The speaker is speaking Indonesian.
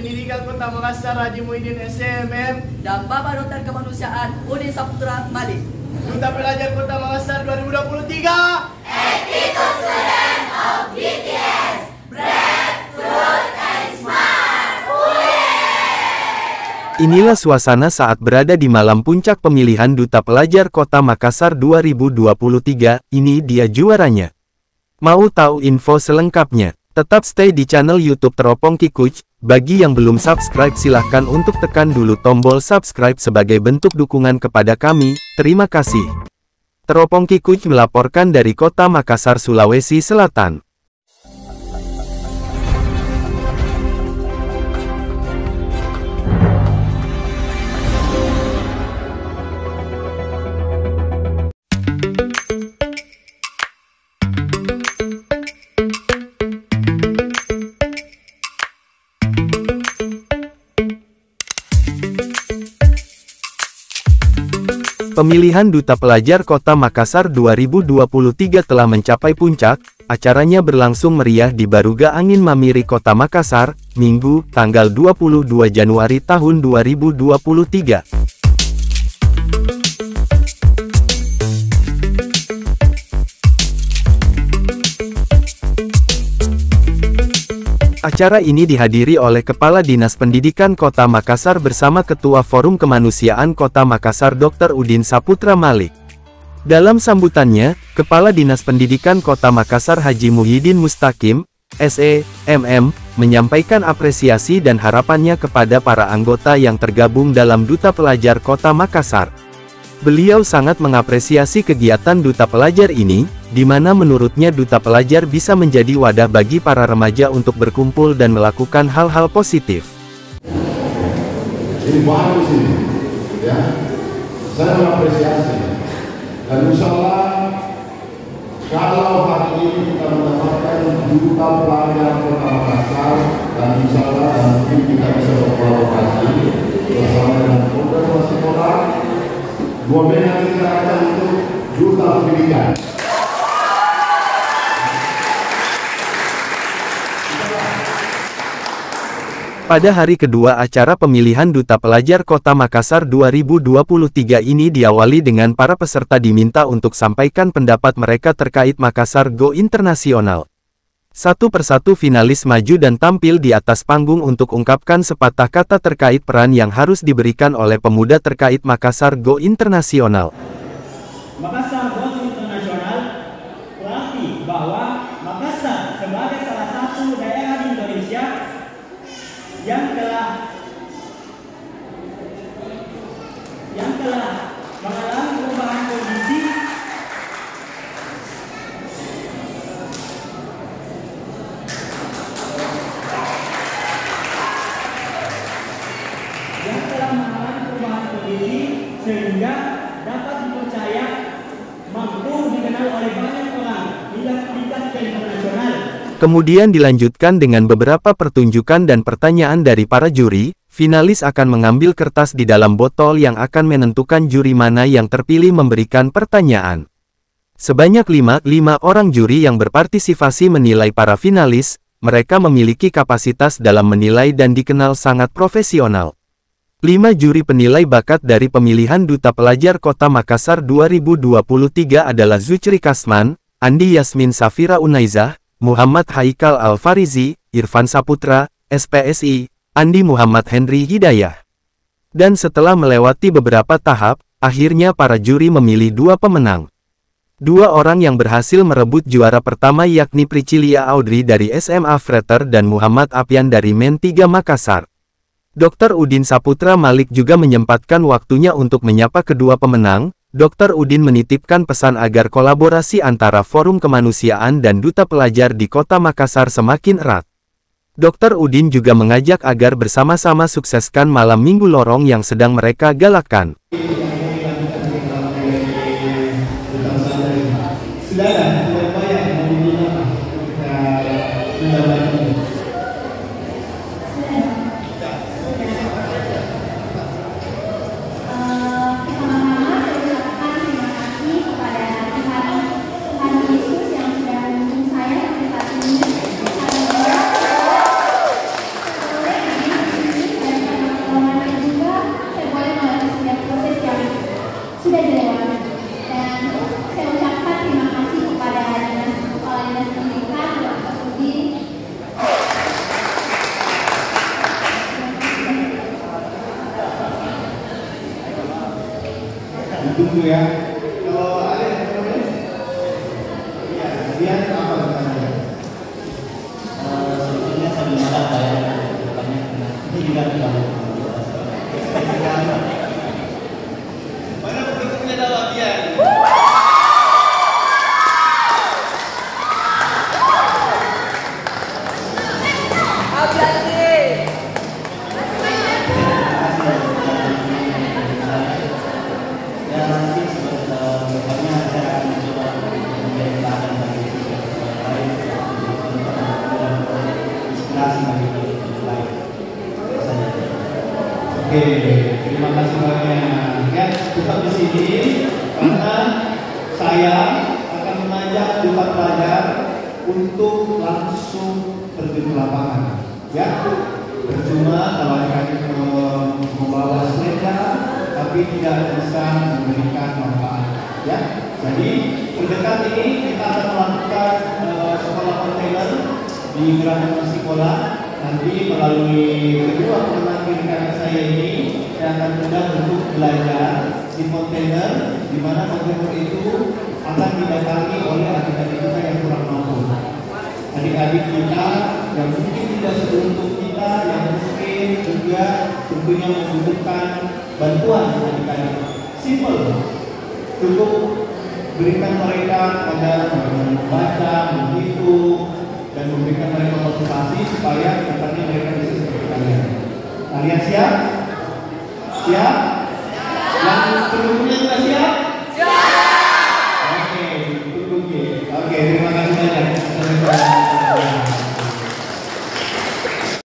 Pendidikan Kota Makassar Haji Muhyiddin SMM dan Bapak Dokter Kemanusiaan Udin Saputra Malik. Duta Pelajar Kota Makassar 2023. Attitude student of BTS, brave, fruit, and smart. Inilah suasana saat berada di malam puncak pemilihan Duta Pelajar Kota Makassar 2023, ini dia juaranya. Mau tahu info selengkapnya? Tetap stay di channel YouTube Teropong Kikuch. Bagi yang belum subscribe silahkan untuk tekan dulu tombol subscribe sebagai bentuk dukungan kepada kami, terima kasih. Teropong Kikuch melaporkan dari Kota Makassar, Sulawesi Selatan. Pemilihan Duta Pelajar Kota Makassar 2023 telah mencapai puncak. Acaranya berlangsung meriah di Baruga Angin Mamiri Kota Makassar, Minggu, tanggal 22 Januari tahun 2023. Acara ini dihadiri oleh Kepala Dinas Pendidikan Kota Makassar bersama Ketua Forum Kemanusiaan Kota Makassar Dr. Udin Saputra Malik. Dalam sambutannya, Kepala Dinas Pendidikan Kota Makassar Haji Muhyiddin Mustaqim, SEMM, menyampaikan apresiasi dan harapannya kepada para anggota yang tergabung dalam Duta Pelajar Kota Makassar. Beliau sangat mengapresiasi kegiatan Duta Pelajar ini, di mana menurutnya Duta Pelajar bisa menjadi wadah bagi para remaja untuk berkumpul dan melakukan hal-hal positif. Ini bagus ini, ya. Saya mengapresiasi. Dan insya Allah, kalau hari ini kita mendapatkan Duta Pelajar Kota Makassar, dan insya Allah nanti kita bisa berkolaborasi bersama dengan program nasional. Dua benda kita akan untuk Duta Pendidikan. Pada hari kedua acara pemilihan Duta Pelajar Kota Makassar 2023 ini diawali dengan para peserta diminta untuk sampaikan pendapat mereka terkait Makassar Go Internasional. Satu persatu finalis maju dan tampil di atas panggung untuk ungkapkan sepatah kata terkait peran yang harus diberikan oleh pemuda terkait Makassar Go Internasional. Makassar Go Internasional berarti bahwa Makassar sebagai salah satu daerah di Indonesia yang telah mengalami perubahan kondisi sehingga dapat dipercaya mampu dikenal oleh banyak orang hingga tingkat internasional. Kemudian dilanjutkan dengan beberapa pertunjukan dan pertanyaan dari para juri. Finalis akan mengambil kertas di dalam botol yang akan menentukan juri mana yang terpilih memberikan pertanyaan. Sebanyak 5 orang juri yang berpartisipasi menilai para finalis. Mereka memiliki kapasitas dalam menilai dan dikenal sangat profesional. 5 juri penilai bakat dari pemilihan Duta Pelajar Kota Makassar 2023 adalah Zuchri Kasman, Andi Yasmin Safira Unaizah, Muhammad Haikal Al-Farizi, Irfan Saputra, SPSI, Andi Muhammad Henry Hidayah. Dan setelah melewati beberapa tahap, akhirnya para juri memilih 2 pemenang. 2 orang yang berhasil merebut juara pertama yakni Priscilia Audrey dari SMA Freter dan Muhammad Apyan dari Men 3 Makassar. Dr. Udin Saputra Malik juga menyempatkan waktunya untuk menyapa kedua pemenang. Dr. Udin menitipkan pesan agar kolaborasi antara Forum Kemanusiaan dan Duta Pelajar di Kota Makassar semakin erat. Dr. Udin juga mengajak agar bersama-sama sukseskan malam Minggu Lorong yang sedang mereka galakkan. dulu ya. Kalau ada yang mau ya, dia apa pertanyaannya? Sebetulnya saya belum ada banyak ini juga tidak Mana bentuknya dalam dia? dan nanti sebetulnya saya akan mencoba menjadi teladan bagi lain inspirasi bagi lain. Oke, terima kasih banyak. Ya, tetap di sini karena saya akan mengajak juta pelajar untuk langsung terjun ke lapangan. Ya, percuma kalau adik-adik membawa seleda tapi tidak bisa memberikan manfaat. Ya, jadi terdekat ini kita akan melakukan sekolah kontainer di Gerakan Sekolah. Nanti melalui kedua pemenang pilkada saya ini, saya akan mudah untuk belajar di kontainer, di mana kontainer itu akan didatangi oleh adik-adik kita yang kurang mampu. Adik-adik kita yang mungkin tidak seberuntung kita, yang mungkin juga tentunya membutuhkan bantuan adik-adik. Simple, cukup berikan mereka pada membaca, menghitung, dan memberikan mereka motivasi supaya nanti mereka